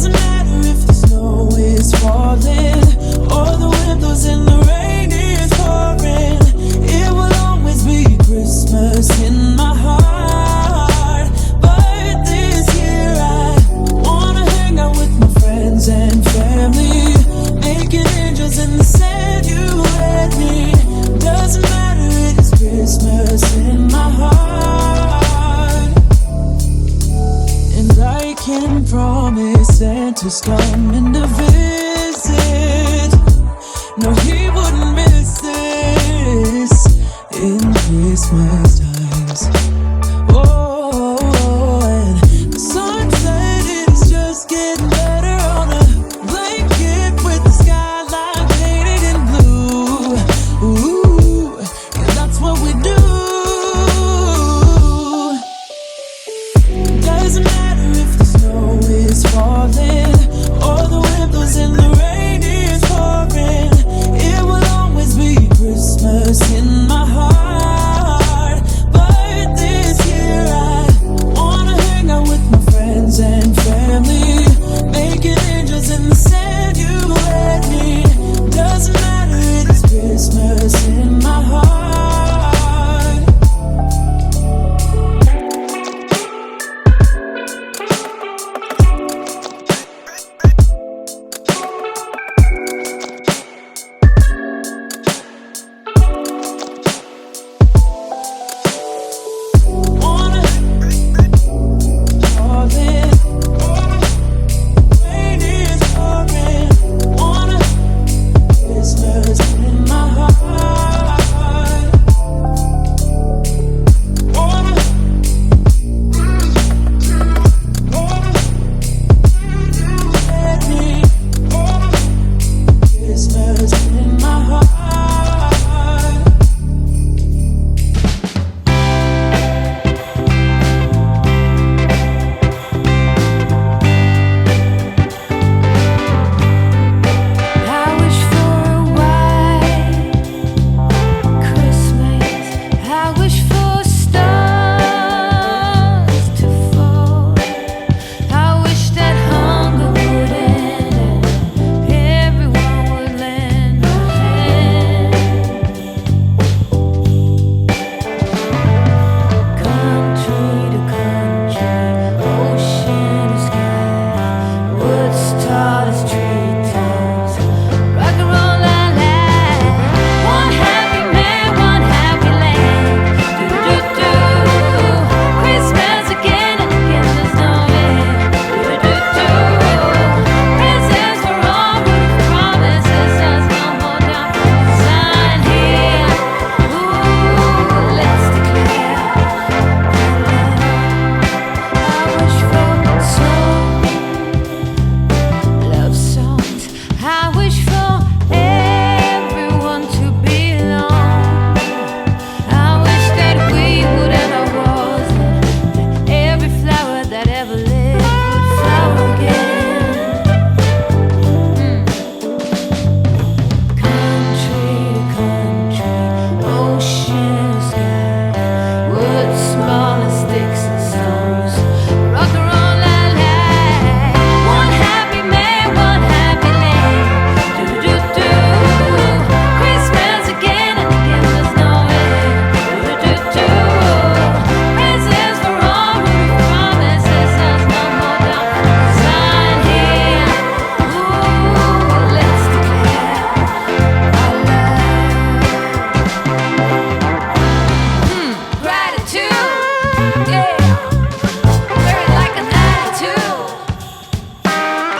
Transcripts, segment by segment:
Doesn't matter if the snow is falling or the windows in the rain is pouring. It will always be Christmas in my heart. But this year I wanna hang out with my friends and family, making angels in the sand, you and me. Doesn't matter, it is Christmas in my heart. And I can promise Santa's coming to visit. No, he wouldn't miss this in Christmas times. Oh, and the sun said it's just getting better on a blanket with the skyline painted in blue. Ooh, yeah, that's what we do. Doesn't matter if the snow is falling or the windows in the rain is pouring. It will always be Christmas in my heart. But this year I wanna hang out with my friends and family, making angels in the sand, you and me. Doesn't matter, it is Christmas in my heart. Wanna fall in, rain is pouring. Wanna Christmas in my heart. Wanna let me. Christmas in my heart. I wish for a white Christmas. I wish for stars to fall. I wish that hunger would end and everyone would lend a hand. Country to country, ocean to sky, woods tall as treetops, rock and roll la la. One happy man, one happy land. Do do do. Christmas again and again, there's no end. Do do do. Presents for all, but promises us no more down. Sign here. Ooh, let's declare. I wish for love songs. I wish for everyone to belong. I wish that we would end our wars and that every flower that ever lived would flower again. Country to country, ocean to sky, woods small as sticks and stones, rock and roll la la. One happy man, one happy land. Do do do. Christmas again and again, there's no end. Do do do. Presents for all, but promises us no more down. Sign here. Ooh, let's declare our love. Gratitude, yeah. Wear it like an attitude.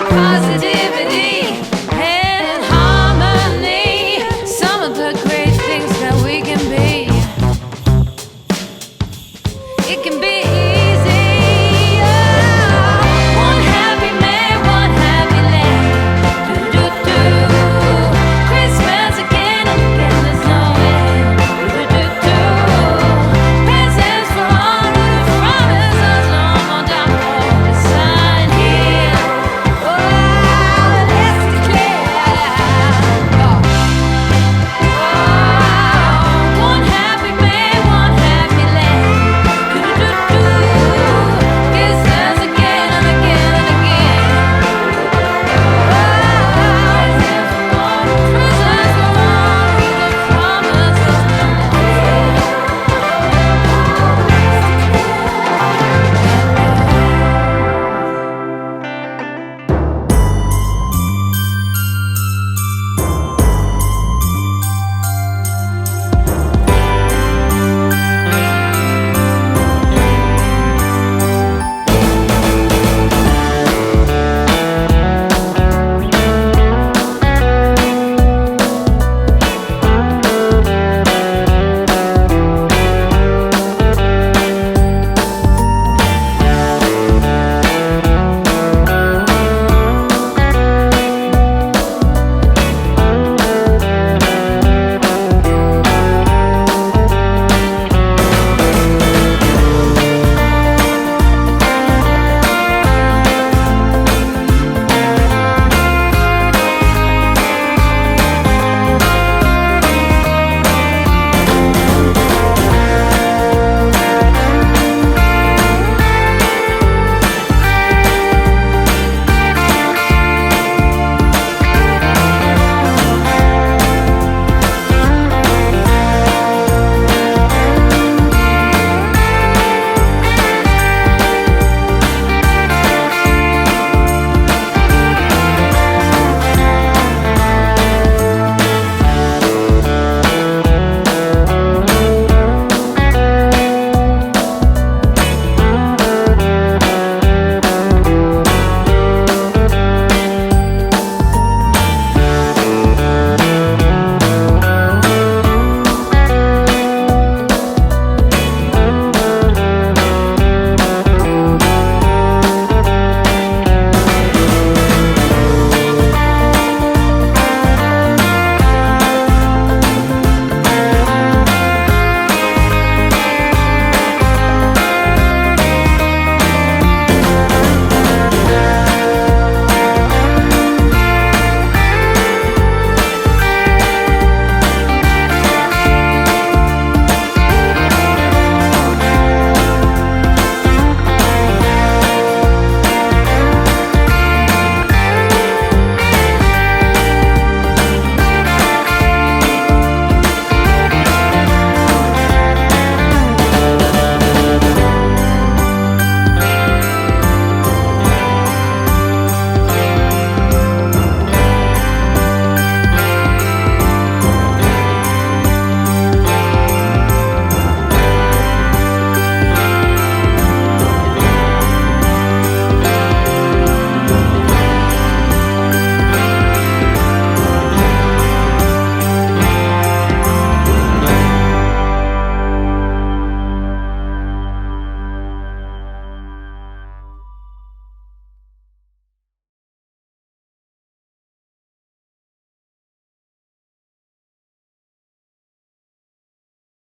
Positivity and harmony. Some of the great things that we can be. It can be